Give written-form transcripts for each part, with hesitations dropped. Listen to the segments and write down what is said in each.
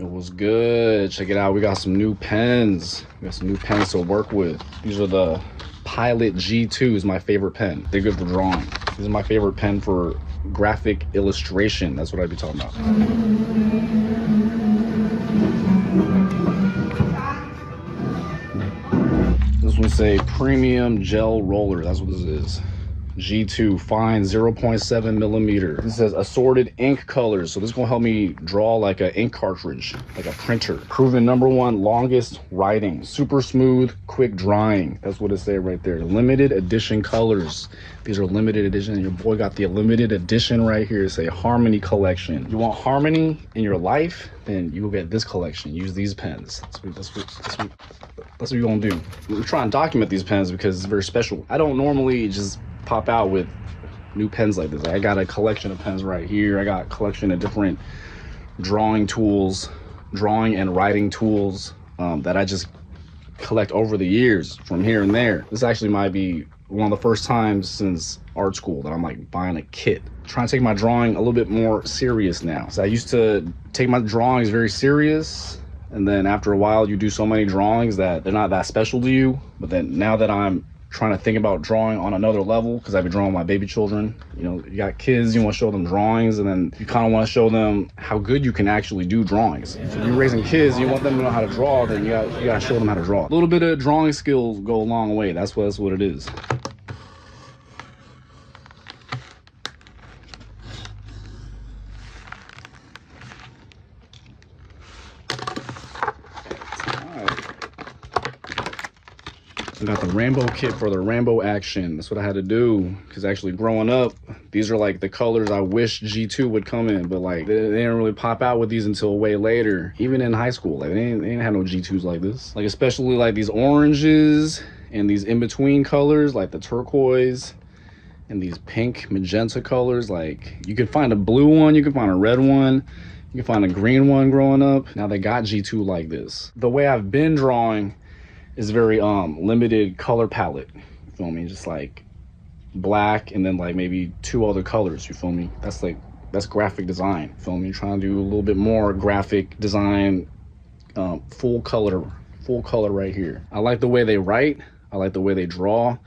It was good. Check it out. We got some new pens. We got some new pens to work with. These are the Pilot G2 is my favorite pen. They're good for drawing. This is my favorite pen for graphic illustration. That's what I'd be talking about. This one say premium gel roller. That's what this is. G2 fine 0.7 millimeter. This says assorted ink colors. So this is gonna help me draw like an ink cartridge, like a printer. Proven #1 longest writing. Super smooth, quick drying. That's what it says right there. Limited edition colors. These are limited edition. Your boy got the limited edition right here. Say Harmony collection. You want harmony in your life? Then you will get this collection. Use these pens. That's what you're gonna do. We're trying to document these pens because it's very special. I don't normally just pop out with new pens like this. I got a collection of pens right here. I got a collection of different drawing tools, drawing and writing tools that I just collect over the years from here and there. This actually might be one of the first times since art school that I'm like buying a kit. Trying to take my drawing a little bit more serious now. So I used to take my drawings very serious, and then after a while you do so many drawings that they're not that special to you. But then now that I'm trying to think about drawing on another level, because I've been drawing my baby children, you know, you got kids, you want to show them drawings, and then you kind of want to show them how good you can actually do drawings. If you're raising kids, you want them to know how to draw, then you got to show them how to draw. A little bit of drawing skills go a long way. That's what it is. I got the rainbow kit for the rainbow action. That's what I had to do, because actually growing up, these are like the colors I wish G2 would come in, but like they didn't really pop out with these until way later. Even in high school, like they didn't have no G2s like this. Like especially like these oranges and these in-between colors, like the turquoise and these pink magenta colors. Like you can find a blue one, you can find a red one, you can find a green one growing up. Now they got G2 like this. The way I've been drawing is very limited color palette, you feel me? Just like black and then like maybe 2 other colors, you feel me? That's graphic design, you feel me? Trying to do a little bit more graphic design, full color right here. I like the way they write, I like the way they draw,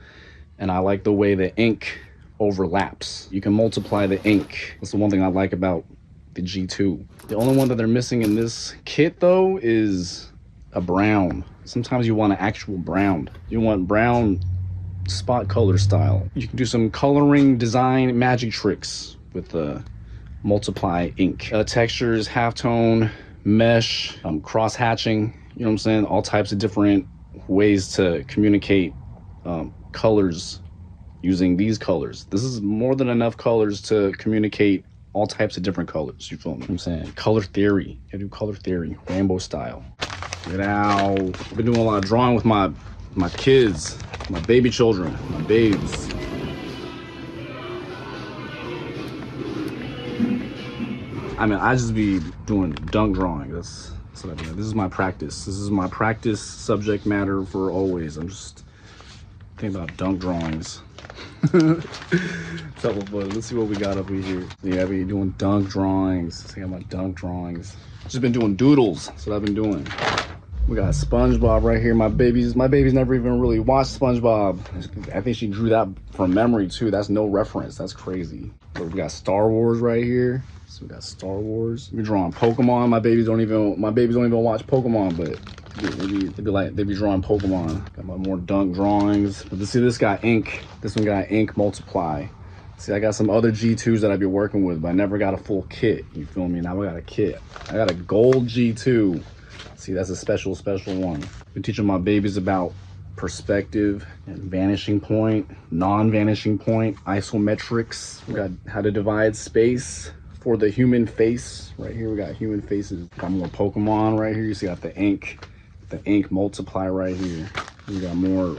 and I like the way the ink overlaps. You can multiply the ink. That's the one thing I like about the G2. The only one that they're missing in this kit though is a brown. Sometimes you want an actual brown. You want brown spot color style. You can do some coloring design magic tricks with the multiply ink. Textures, halftone, mesh, cross hatching, you know what I'm saying? All types of different ways to communicate colors using these colors. This is more than enough colors to communicate all types of different colors, you feel me? I'm saying color theory. I do color theory, rainbow style. Get out. I've been doing a lot of drawing with my kids, my baby children, my babes. I mean, I just be doing dunk drawing. That's what I do. This is my practice. This is my practice subject matter for always. I'm just thinking about dunk drawings. Let's see what we got up here. Yeah, I be doing dunk drawings. Let's see my dunk drawings. Just been doing doodles. That's what I've been doing. We got SpongeBob right here. My baby's never even really watched SpongeBob. I think she drew that from memory too. That's no reference. That's crazy. But we got Star Wars right here. So we got Star Wars. We're drawing Pokemon. My babies don't even watch Pokemon, but they be drawing Pokemon. Got my more dunk drawings. But see, this got ink. This one got ink multiply. See, I got some other G2s that I be working with, but I never got a full kit. You feel me? Now I got a kit. I got a gold G2. See, that's a special one. Been teaching my babies about perspective and vanishing point, non-vanishing point, isometrics. We got how to divide space for the human face. Right here, we got human faces. Got more Pokemon right here. You see, got the ink multiply right here. We got more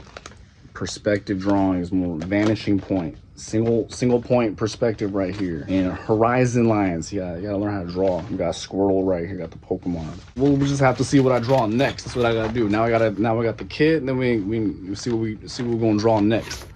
perspective drawings, more vanishing point, single point perspective right here, and horizon lines. Yeah, you gotta learn how to draw. We got Squirtle right here, got the Pokemon. We'll just have to see what I draw next. That's what I gotta do. Now I got the kit, and then we see what we're gonna draw next.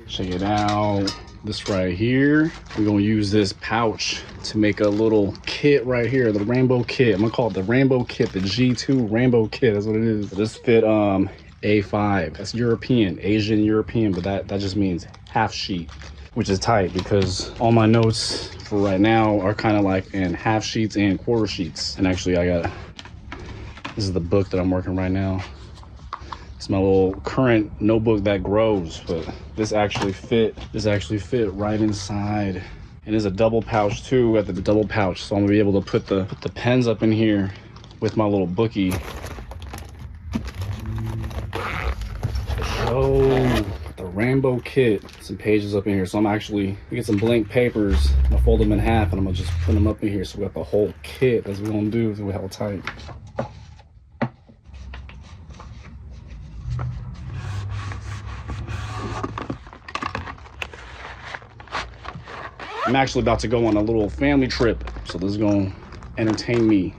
Check it out. this right here. We're gonna use this pouch to make a little kit right here, the rainbow kit. I'm gonna call it the rainbow kit, the G2 rainbow kit. That's what it is. This fit A5. That's European, Asian European, but that just means half sheet, which is tight because all my notes for right now are kind of like in half sheets and quarter sheets. And actually this is the book that I'm working right now. It's my little current notebook that grows, but this actually fit right inside. And there's a double pouch too at the double pouch, so I'm gonna be able to put the pens up in here with my little bookie. Oh, the rainbow kit. Some pages up in here, so I'm actually get some blank papers. I'm gonna fold them in half, and I'm gonna just put them up in here. So we got the whole kit. That's what we're gonna do. So we held tight. I'm actually about to go on a little family trip, so this is gonna entertain me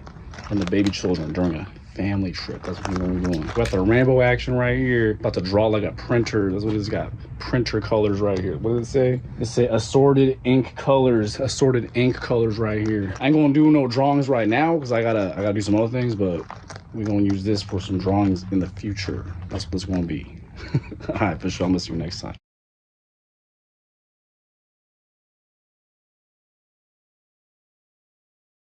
and the baby children during a family trip. That's what we're doing. We got the rainbow action right here. About to draw like a printer. That's what it's got. Printer colors right here. What does it say? It say assorted ink colors. Assorted ink colors right here. I ain't gonna do no drawings right now because I gotta do some other things, but we're gonna use this for some drawings in the future. That's what it's gonna be. All right, for sure. I'm gonna see you next time.